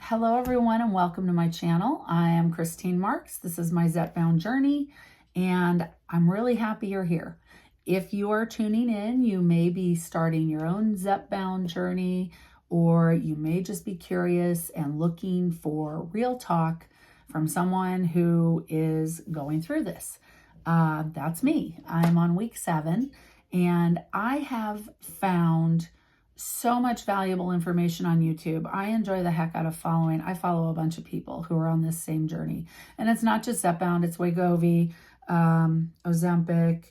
Hello everyone and welcome to my channel. I am Christine Marks. This is my Zepbound journey and I'm really happy you're here. If you are tuning in, you may be starting your own Zepbound journey, or you may just be curious and looking for real talk from someone who is going through this. That's me. I'm on week 7 and I have found so much valuable information on YouTube. I enjoy the heck out of following. I follow a bunch of people who are on this same journey. And it's not just Zepbound, it's Wegovy, Ozempic,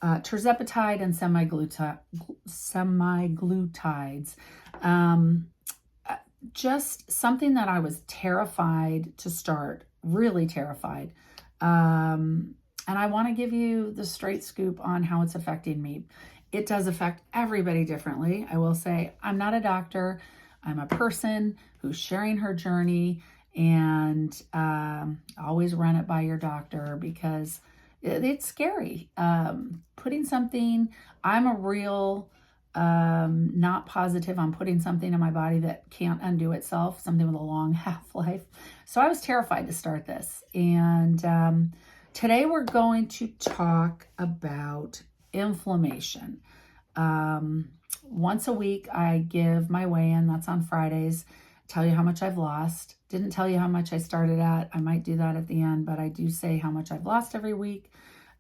tirzepatide, and semaglutides. Just something that I was terrified to start, really terrified. And I want to give you the straight scoop on how it's affecting me. It does affect everybody differently. I will say I'm not a doctor. I'm a person who's sharing her journey, and always run it by your doctor because it's scary. Putting something, I'm a real not positive on putting something in my body that can't undo itself, something with a long half-life. So I was terrified to start this. And today we're going to talk about inflammation. Once a week, I give my weigh-in. That's on Fridays. Tell you how much I've lost. Didn't tell you how much I started at. I might do that at the end, but I do say how much I've lost every week.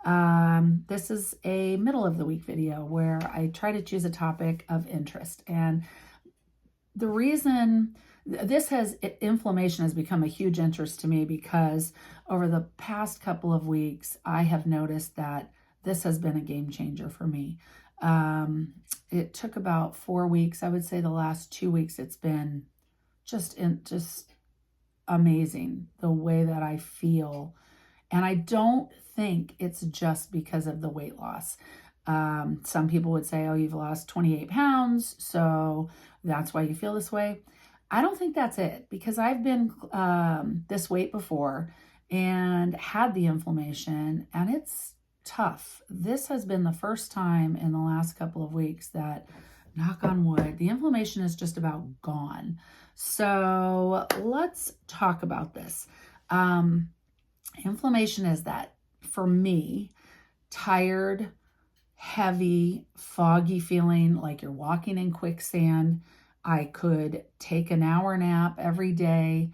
This is a middle of the week video where I try to choose a topic of interest. And the reason inflammation has become a huge interest to me because over the past couple of weeks, I have noticed that this has been a game changer for me. It took about 4 weeks. I would say the last 2 weeks, it's been just amazing the way that I feel. And I don't think it's just because of the weight loss. Some people would say, oh, you've lost 28 pounds, so that's why you feel this way. I don't think that's it, because I've been this weight before and had the inflammation, and it's tough. This has been the first time in the last couple of weeks that, knock on wood, the inflammation is just about gone. So let's talk about this. Inflammation is that, for me, tired, heavy, foggy feeling like you're walking in quicksand. I could take an hour nap every day.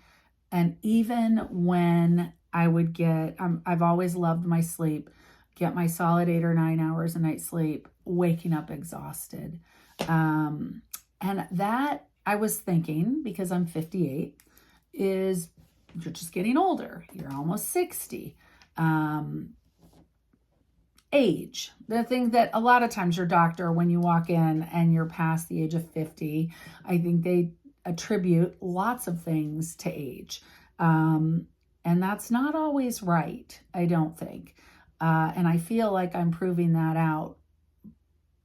And even when I would I've always loved my sleep, get my solid 8 or 9 hours a night sleep, waking up exhausted. And that, I was thinking, because I'm 58, is you're just getting older. You're almost 60. Age, the thing that a lot of times your doctor, when you walk in and you're past the age of 50, I think they attribute lots of things to age. And that's not always right, I don't think. And I feel like I'm proving that out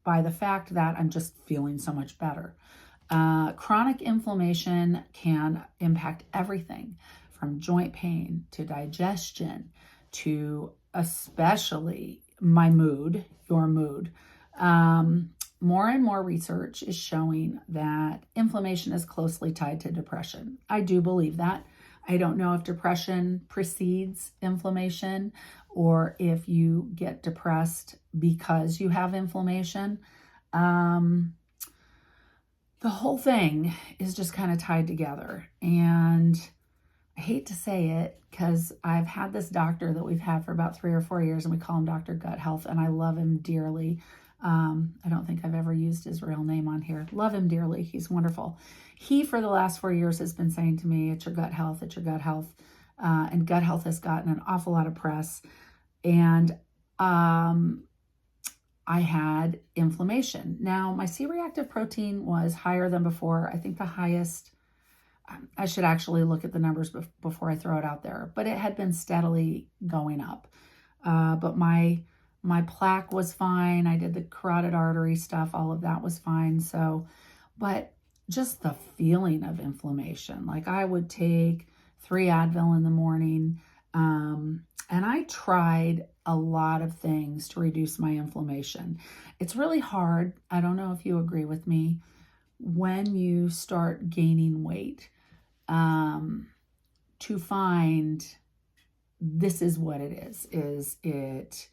by the fact that I'm just feeling so much better. Chronic inflammation can impact everything from joint pain to digestion to especially my mood, your mood. More and more research is showing that inflammation is closely tied to depression. I do believe that. I don't know if depression precedes inflammation or if you get depressed because you have inflammation. The whole thing is just kind of tied together. And I hate to say it because I've had this doctor that we've had for about 3 or 4 years, and we call him Dr. Gut Health, and I love him dearly. I don't think I've ever used his real name on here. Love him dearly. He's wonderful. He, for the last 4 years, has been saying to me, it's your gut health, it's your gut health. And gut health has gotten an awful lot of press. And I had inflammation. Now, my C-reactive protein was higher than before. I think the highest, I should actually look at the numbers before I throw it out there, but it had been steadily going up. But my plaque was fine. I did the carotid artery stuff. All of that was fine. So, but just the feeling of inflammation, like I would take 3 Advil in the morning. And I tried a lot of things to reduce my inflammation. It's really hard. I don't know if you agree with me. When you start gaining weight, to find this is what it is. Is it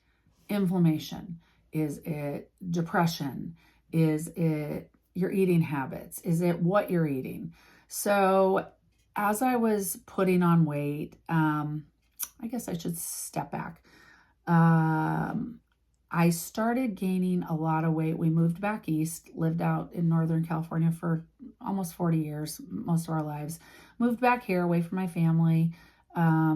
inflammation? Is it depression? Is it your eating habits? Is it what you're eating? So as I was putting on weight, I guess I should step back. I started gaining a lot of weight. We moved back east, lived out in Northern California for almost 40 years, most of our lives. Moved back here away from my family. I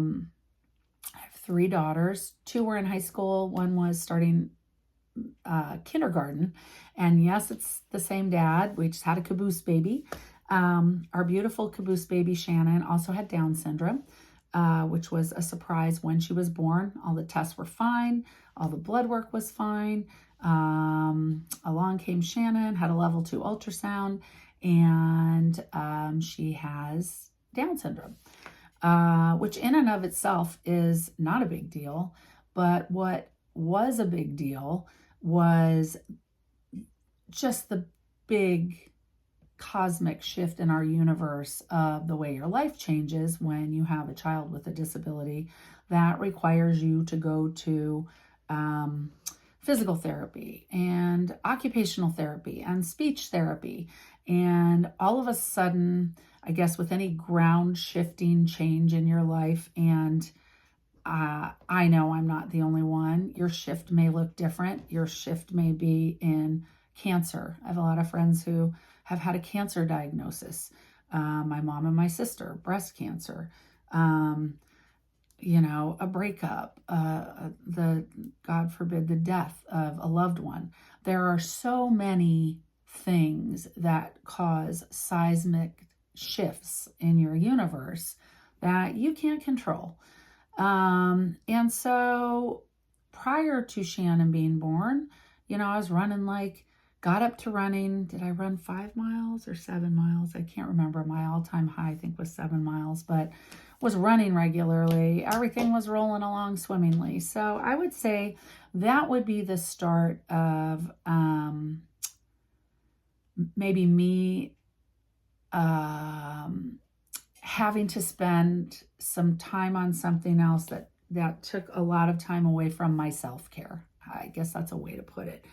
have 3 daughters. 2 were in high school. 1 was starting kindergarten. And yes, it's the same dad. We just had a caboose baby. Our beautiful caboose baby Shannon also had Down syndrome, which was a surprise when she was born. All the tests were fine. All the blood work was fine. Along came Shannon, had a level 2 ultrasound, and she has Down syndrome, which in and of itself is not a big deal. But what was a big deal was just the big cosmic shift in our universe of the way your life changes when you have a child with a disability that requires you to go to physical therapy and occupational therapy and speech therapy. And all of a sudden, I guess with any ground shifting change in your life, and I know I'm not the only one, your shift may look different. Your shift may be in cancer. I have a lot of friends who have had a cancer diagnosis. My mom and my sister, breast cancer, a breakup, God forbid, the death of a loved one. There are so many things that cause seismic shifts in your universe that you can't control. And so prior to Shannon being born, I was got up to running. Did I run 5 miles or 7 miles? I can't remember. My all-time high, I think, was 7 miles, but was running regularly. Everything was rolling along swimmingly. So I would say that would be the start of maybe me having to spend some time on something else that took a lot of time away from my self-care. I guess that's a way to put it.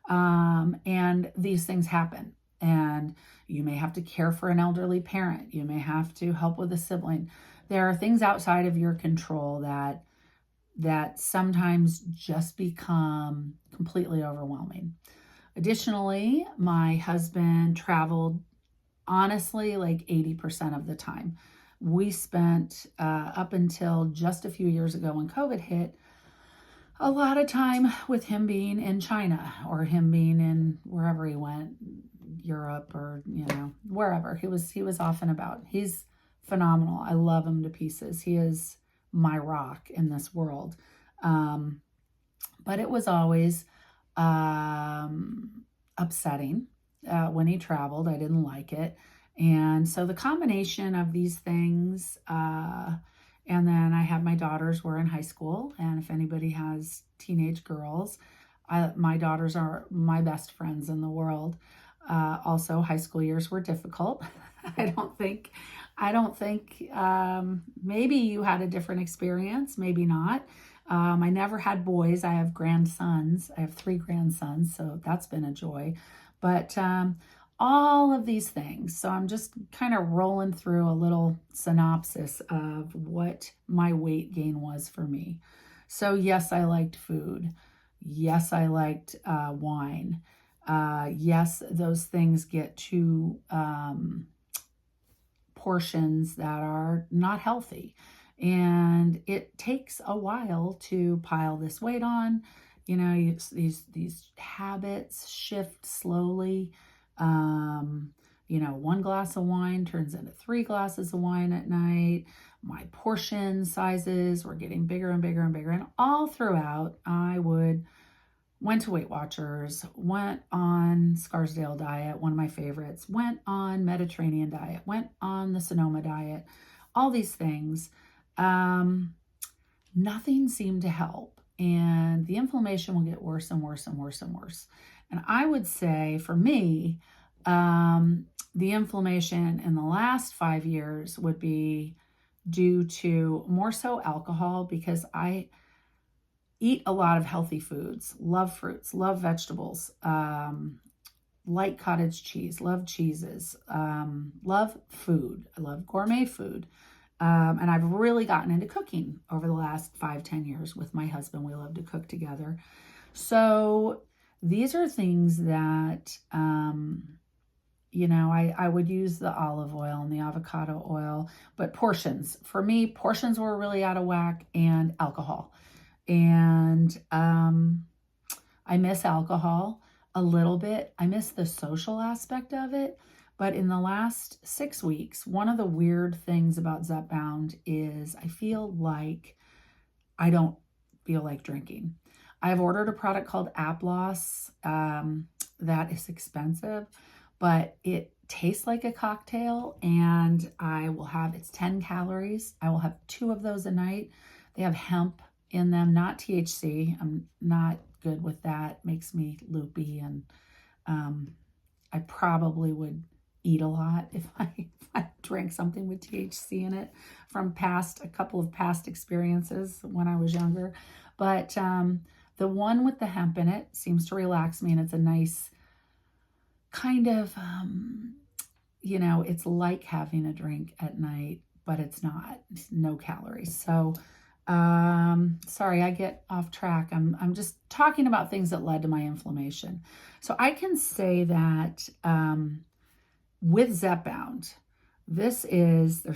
And these things happen, and you may have to care for an elderly parent. You may have to help with a sibling. There are things outside of your control that sometimes just become completely overwhelming. Additionally, my husband traveled honestly like 80% of the time. We spent up until just a few years ago when COVID hit, a lot of time with him being in China or him being in wherever he went, Europe or, wherever. He was off and about. He's phenomenal. I love him to pieces. He is my rock in this world. But it was always upsetting when he traveled. I didn't like it. And so the combination of these things, and then I had my daughters were in high school. And if anybody has teenage girls, my daughters are my best friends in the world. Also, high school years were difficult. I don't think, maybe you had a different experience, maybe not. I never had boys. I have grandsons. I have 3 grandsons, so that's been a joy. But all of these things. So I'm just kind of rolling through a little synopsis of what my weight gain was for me. So yes, I liked food. Yes, I liked wine. Yes, those things get to portions that are not healthy. And it takes a while to pile this weight on. These habits shift slowly. 1 glass of wine turns into 3 glasses of wine at night. My portion sizes were getting bigger and bigger and bigger. And all throughout, I went to Weight Watchers, went on Scarsdale diet, one of my favorites, went on Mediterranean diet, went on the Sonoma diet, all these things. Nothing seemed to help. And the inflammation will get worse and worse and worse and worse. And I would say for me, The inflammation in the last 5 years would be due to more so alcohol, because I eat a lot of healthy foods, love fruits, love vegetables, like cottage cheese, love cheeses, love food. I love gourmet food. And I've really gotten into cooking over the last 5-10 years with my husband. We love to cook together. So these are things that, I would use the olive oil and the avocado oil, but portions. For me, portions were really out of whack, and alcohol. And I miss alcohol a little bit. I miss the social aspect of it. But in the last 6 weeks, one of the weird things about Zepbound is I feel like I don't feel like drinking. I've ordered a product called Aplos that is expensive, but it tastes like a cocktail, and it's 10 calories. I will have 2 of those a night. They have hemp in them, not THC. I'm not good with that. Makes me loopy, and I probably would eat a lot if I drank something with THC in it from a couple of past experiences when I was younger. But the one with the hemp in it seems to relax me, and it's a nice kind of, it's like having a drink at night, but it's not. It's no calories. So sorry, I get off track. I'm just talking about things that led to my inflammation. So I can say that with Zepbound, there's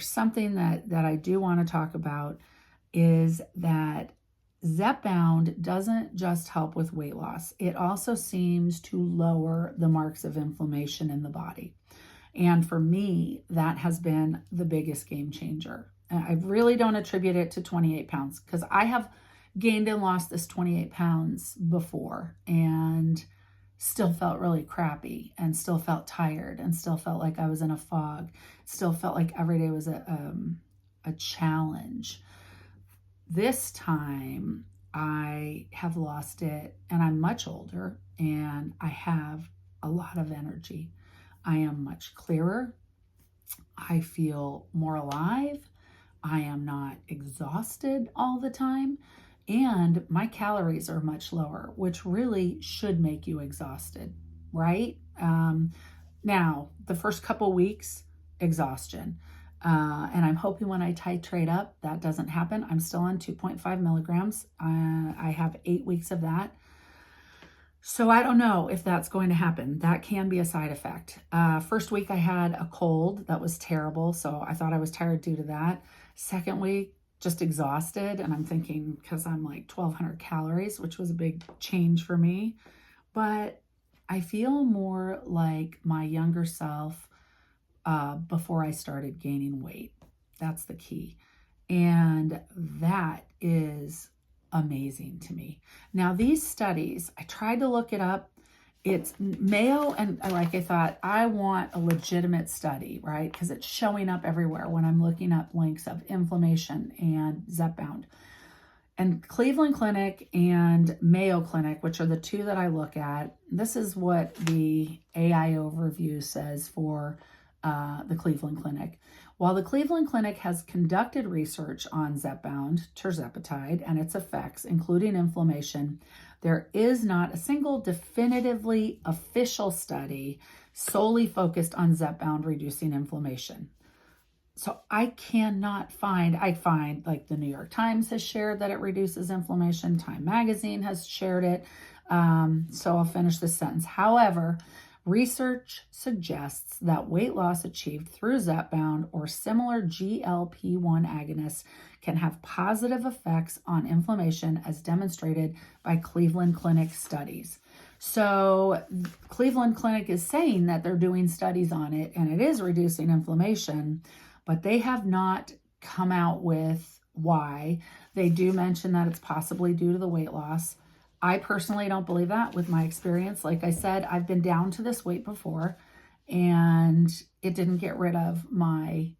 something that I do want to talk about, is that Zepbound doesn't just help with weight loss. It also seems to lower the marks of inflammation in the body. And for me, that has been the biggest game changer. I really don't attribute it to 28 pounds, because I have gained and lost this 28 pounds before and still felt really crappy, and still felt tired, and still felt like I was in a fog, still felt like every day was a challenge. This time I have lost it, and I'm much older, and I have a lot of energy. I am much clearer. I feel more alive. I am not exhausted all the time, and my calories are much lower, which really should make you exhausted, right? Now, the first couple weeks, exhaustion. And I'm hoping when I titrate up, that doesn't happen. I'm still on 2.5 milligrams. I have 8 weeks of that. So I don't know if that's going to happen. That can be a side effect. First week I had a cold that was terrible, so I thought I was tired due to that. Second week, just exhausted, and I'm thinking because I'm like 1,200 calories, which was a big change for me. But I feel more like my younger self before I started gaining weight. That's the key. And that is amazing to me. Now, these studies, I tried to look it up. It's Mayo, and like I thought, I want a legitimate study, right? Because it's showing up everywhere when I'm looking up links of inflammation and Zepbound. And Cleveland Clinic and Mayo Clinic, which are the two that I look at, this is what the AI overview says for the Cleveland Clinic. While the Cleveland Clinic has conducted research on Zepbound, tirzepatide, and its effects, including inflammation, there is not a single definitively official study solely focused on Zepbound reducing inflammation. So I find like the New York Times has shared that it reduces inflammation. Time Magazine has shared it. So I'll finish this sentence. However, research suggests that weight loss achieved through Zepbound or similar GLP-1 agonists can have positive effects on inflammation, as demonstrated by Cleveland Clinic studies. So Cleveland Clinic is saying that they're doing studies on it and it is reducing inflammation, but they have not come out with why. They do mention that it's possibly due to the weight loss. I personally don't believe that with my experience. Like I said, I've been down to this weight before and it didn't get rid of my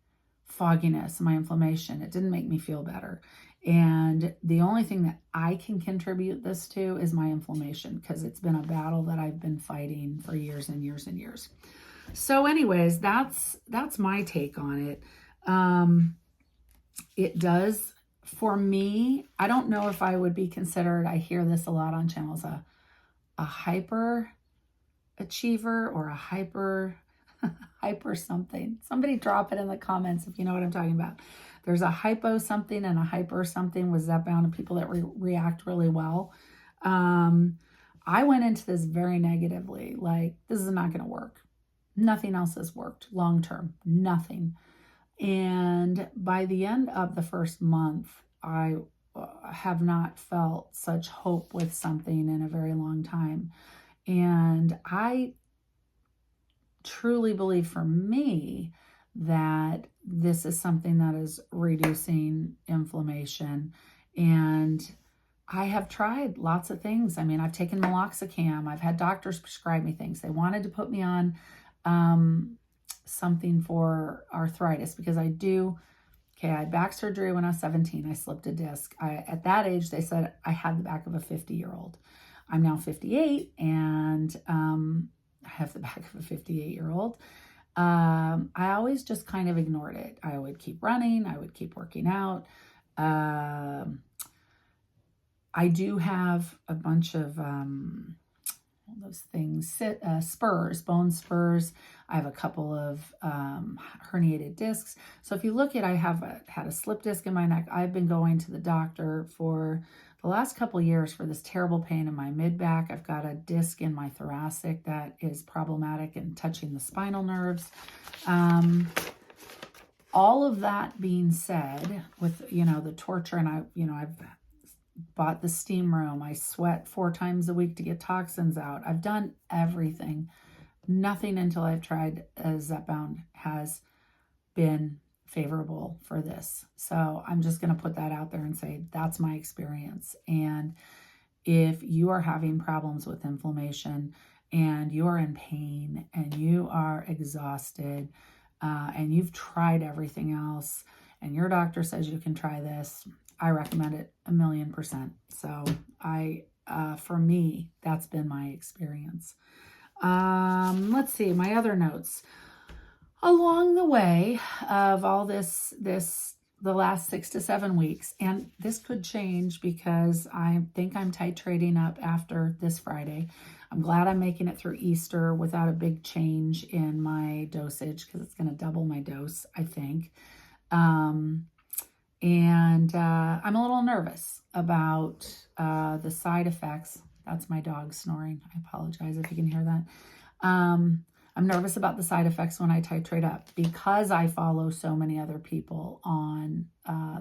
fogginess, my inflammation. It didn't make me feel better. And the only thing that I can contribute this to is my inflammation, because it's been a battle that I've been fighting for years and years and years. So anyways, that's my take on it. It does, for me, I don't know if I would be considered, I hear this a lot on channels, a hyper achiever or a hyper something. Somebody drop it in the comments if you know what I'm talking about. There's a hypo something and a hyper something with Zepbound, and people that react really well. I went into this very negatively, like, this is not going to work. Nothing else has worked long term, nothing. And by the end of the first month, I have not felt such hope with something in a very long time. And I truly believe, for me, that this is something that is reducing inflammation. And I have tried lots of things. I mean, I've taken meloxicam. I've had doctors prescribe me things. They wanted to put me on something for arthritis because I had back surgery when I was 17. I slipped a disc. At that age, they said I had the back of a 50-year-old. I'm now 58, and I have the back of a 58-year-old. I always just kind of ignored it. I would keep running. I would keep working out. I do have a bunch of those things, spurs, bone spurs. I have a couple of herniated discs. So if you look at, I have had a slip disc in my neck. I've been going to the doctor for the last couple of years for this terrible pain in my mid-back. I've got a disc in my thoracic that is problematic and touching the spinal nerves. All of that being said, with, the torture, and I've bought the steam room. I sweat 4 times a week to get toxins out. I've done everything. Nothing until I've tried Zepbound has been favorable for this. So I'm just going to put that out there and say that's my experience. And if you are having problems with inflammation and you are in pain and you are exhausted and you've tried everything else and your doctor says you can try this, I recommend it 1,000,000%. So for me, that's been my experience. Let's see, my other notes. Along the way of all this, the last 6 to 7 weeks, and this could change because I think I'm titrating up after this Friday. I'm glad I'm making it through Easter without a big change in my dosage because it's going to double my dose, I think. And I'm a little nervous about the side effects. That's my dog snoring. I apologize if you can hear that. I'm nervous about the side effects when I titrate up because I follow so many other people on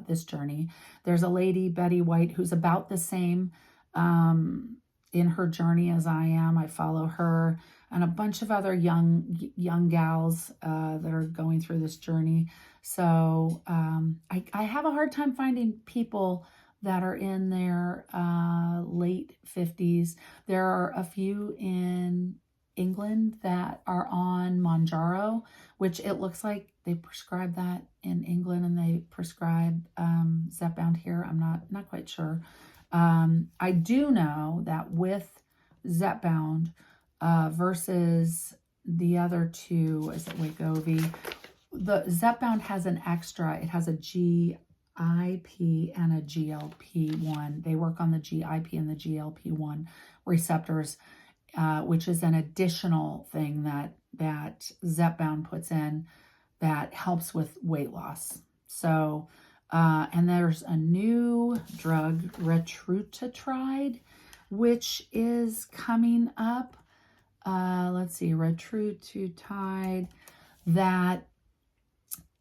this journey. There's a lady, Betty White, who's about the same in her journey as I am. I follow her and a bunch of other young gals that are going through this journey. So I have a hard time finding people that are in their late 50s. There are a few in England that are on Mounjaro, which it looks like they prescribe that in England and they prescribe Zepbound here. I'm not quite sure. I do know that with Zepbound versus the other two, is it Wegovy? The Zepbound has an extra, it has a GIP and a GLP-1. They work on the GIP and the GLP-1 receptors, which is an additional thing that Zepbound puts in that helps with weight loss. So, and there's a new drug, retatrutide, which is coming up. Let's see, retatrutide, that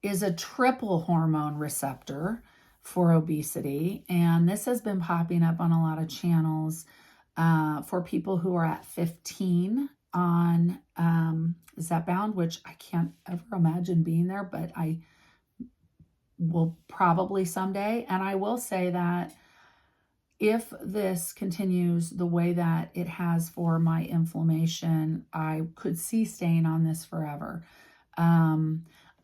is a triple hormone receptor for obesity. And this has been popping up on a lot of channels for people who are at 15 on Zepbound, which I can't ever imagine being there, but I will probably someday. And I will say that if this continues the way that it has for my inflammation, I could see staying on this forever.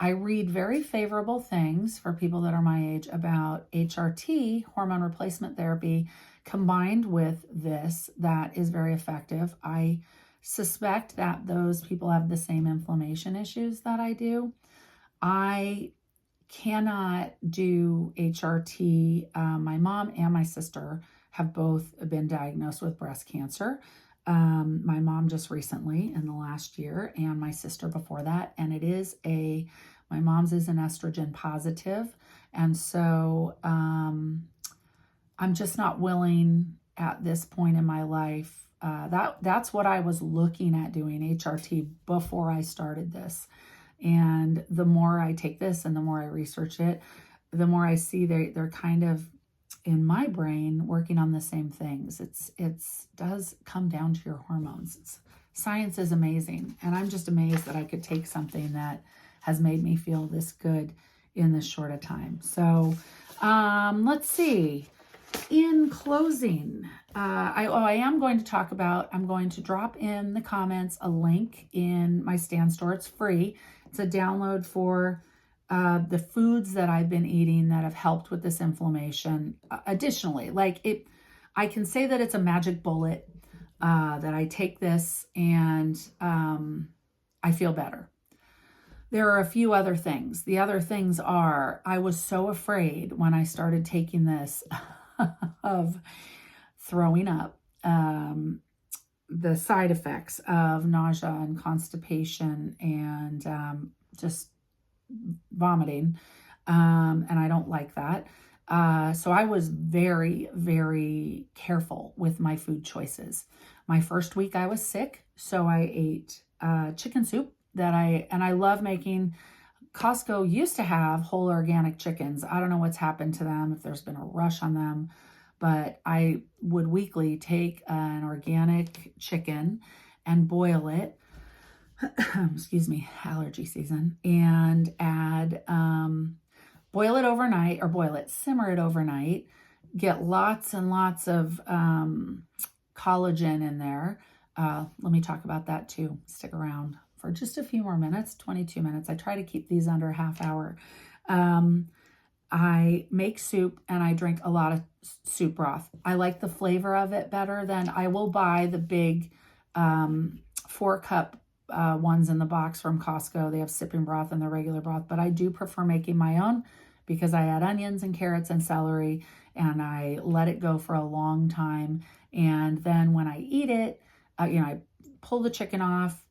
I read very favorable things for people that are my age about HRT, hormone replacement therapy, combined with this that is very effective. I suspect that those people have the same inflammation issues that I do. I cannot do HRT. My mom and my sister have both been diagnosed with breast cancer. My mom just recently in the last year, and my sister before that. And my mom's is an estrogen positive. And so I'm just not willing at this point in my life. That's what I was looking at doing, HRT, before I started this. And the more I take this and the more I research it, the more I see they're kind of in my brain working on the same things. It does come down to your hormones. Science is amazing. And I'm just amazed that I could take something that has made me feel this good in this short a time. So let's see. In closing, I am going to talk about, I'm going to drop in the comments a link in my Stan store. It's free. It's a download for the foods that I've been eating that have helped with this inflammation. Additionally, I can say that it's a magic bullet, that I take this and I feel better. There are a few other things. The other things are, I was so afraid when I started taking this of throwing up, the side effects of nausea and constipation and just vomiting, and I don't like that. So I was very, very careful with my food choices. My first week I was sick, so I ate chicken soup and I love making. Costco used to have whole organic chickens. I don't know what's happened to them, if there's been a rush on them, but I would weekly take an organic chicken and boil it, excuse me, allergy season, and add, simmer it overnight, get lots and lots of collagen in there. Let me talk about that too. Stick around for just a few more minutes, 22 minutes. I try to keep these under a half hour. I make soup and I drink a lot of soup broth. I like the flavor of it better than I will buy the big 4-cup ones in the box from Costco. They have sipping broth and the regular broth, but I do prefer making my own because I add onions and carrots and celery and I let it go for a long time. And then when I eat it, I pull the chicken off,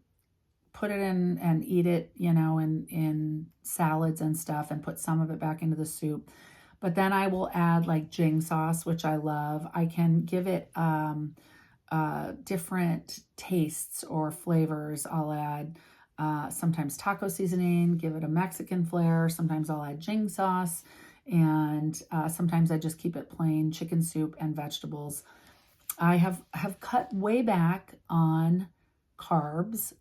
put it in and eat it, in salads and stuff, and put some of it back into the soup. But then I will add like Jing sauce, which I love. I can give it different tastes or flavors. I'll add sometimes taco seasoning, give it a Mexican flair. Sometimes I'll add Jing sauce, and sometimes I just keep it plain chicken soup and vegetables. I have cut way back on carbs.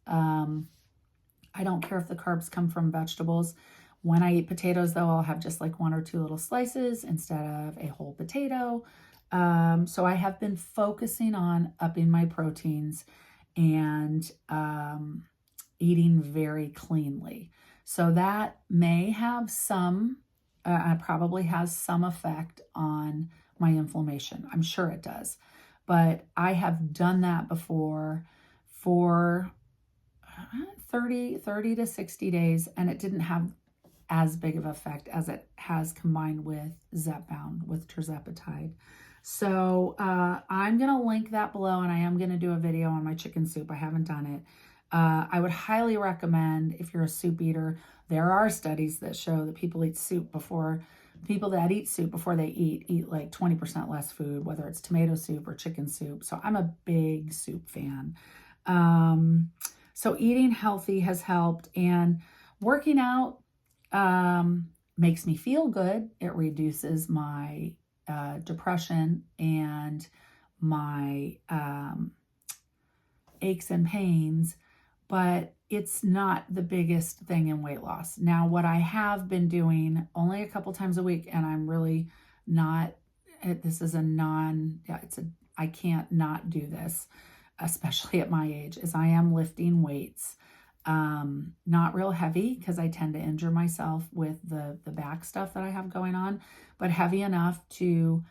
I don't care if the carbs come from vegetables. When I eat potatoes, though, I'll have just like 1 or 2 little slices instead of a whole potato. So I have been focusing on upping my proteins and eating very cleanly. So that may have probably has some effect on my inflammation. I'm sure it does. But I have done that before for 30 to 60 days, and it didn't have as big of effect as it has combined with Zepbound, with tirzepatide. So I'm going to link that below, and I am going to do a video on my chicken soup. I haven't done it. I would highly recommend, if you're a soup eater, there are studies that show that people that eat soup before they eat like 20% less food, whether it's tomato soup or chicken soup. So I'm a big soup fan. So eating healthy has helped, and working out makes me feel good. It reduces my depression and my aches and pains, but it's not the biggest thing in weight loss. Now, what I have been doing only a couple times a week, and I'm really not, this is I can't not do this, especially at my age, is I am lifting weights. Not real heavy because I tend to injure myself with the back stuff that I have going on, but heavy enough to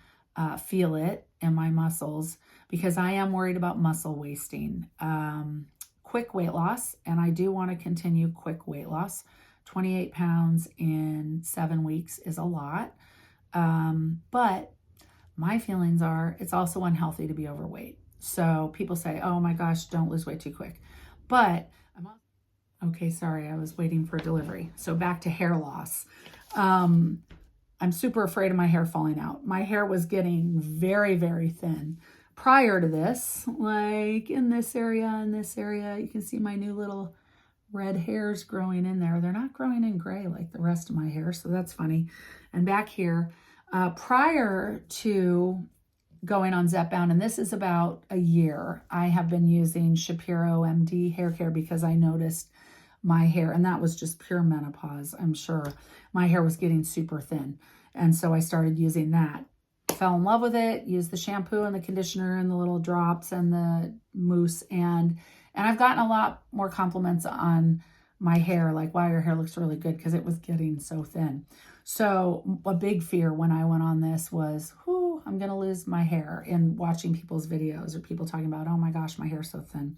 feel it in my muscles because I am worried about muscle wasting. Quick weight loss, and I do want to continue quick weight loss. 28 pounds in 7 weeks is a lot. But my feelings are it's also unhealthy to be overweight. So people say, oh my gosh, don't lose weight too quick. But okay, sorry, I was waiting for delivery. So back to hair loss. I'm super afraid of my hair falling out. My hair was getting very, very thin prior to this, like in this area, you can see my new little red hairs growing in there. They're not growing in gray like the rest of my hair, so that's funny. And back here, prior to going on Zepbound, and this is about a year, I have been using Shapiro MD hair care because I noticed my hair, and that was just pure menopause, I'm sure. My hair was getting super thin, and so I started using that. Fell in love with it, used the shampoo and the conditioner and the little drops and the mousse, and I've gotten a lot more compliments on my hair, like, wow, your hair looks really good, because it was getting so thin. So a big fear when I went on this was, whoo, I'm going to lose my hair, and watching people's videos or people talking about, oh my gosh, my hair's so thin.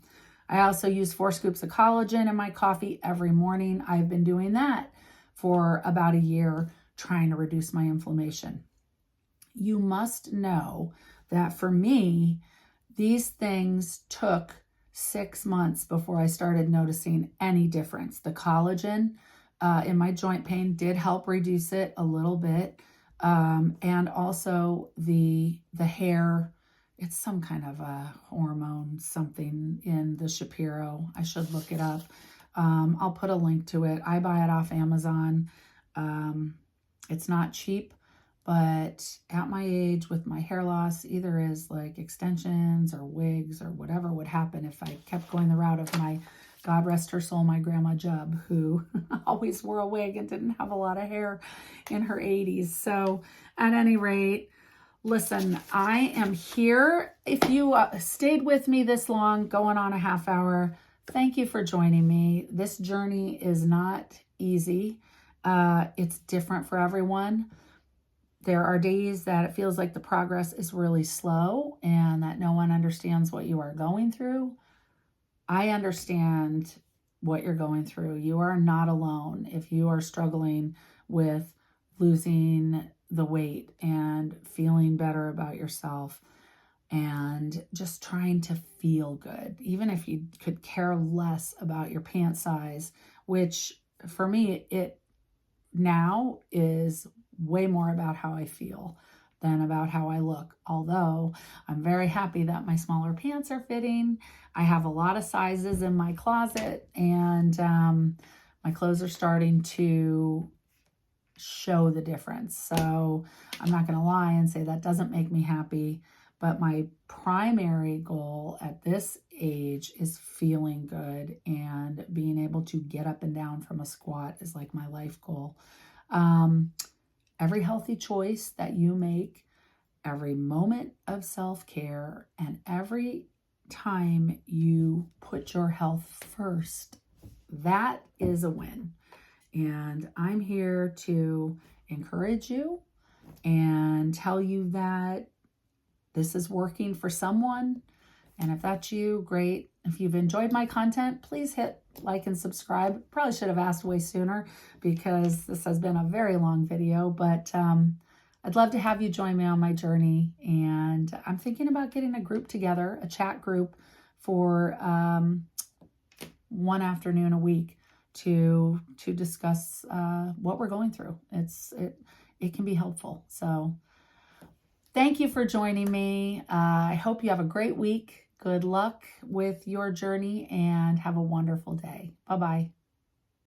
I also use 4 scoops of collagen in my coffee every morning. I've been doing that for about a year, trying to reduce my inflammation. You must know that for me, these things took 6 months before I started noticing any difference. The collagen in my joint pain did help reduce it a little bit. And also the hair, it's some kind of a hormone, something in the Shapiro. I should look it up. I'll put a link to it. I buy it off Amazon. It's not cheap, but at my age with my hair loss, either as like extensions or wigs or whatever would happen if I kept going the route of my, God rest her soul, my grandma Jub, who always wore a wig and didn't have a lot of hair in her 80s. So at any rate, listen, I am here. If you stayed with me this long, going on a half hour, thank you for joining me. This journey is not easy. It's different for everyone. There are days that it feels like the progress is really slow and that no one understands what you are going through. I understand what you're going through. You are not alone if you are struggling with losing the weight and feeling better about yourself and just trying to feel good. Even if you could care less about your pant size, which for me, it now is way more about how I feel than about how I look. Although I'm very happy that my smaller pants are fitting. I have a lot of sizes in my closet, and my clothes are starting to show the difference. So I'm not going to lie and say that doesn't make me happy, but my primary goal at this age is feeling good, and being able to get up and down from a squat is like my life goal. Every healthy choice that you make, every moment of self-care, and every time you put your health first, that is a win. And I'm here to encourage you and tell you that this is working for someone. And if that's you, great. If you've enjoyed my content, please hit like and subscribe. Probably should have asked way sooner because this has been a very long video, but I'd love to have you join me on my journey. And I'm thinking about getting a group together, a chat group for one afternoon a week to discuss what we're going through. It can be helpful. So thank you for joining me. I hope you have a great week. Good luck with your journey and have a wonderful day. Bye-bye.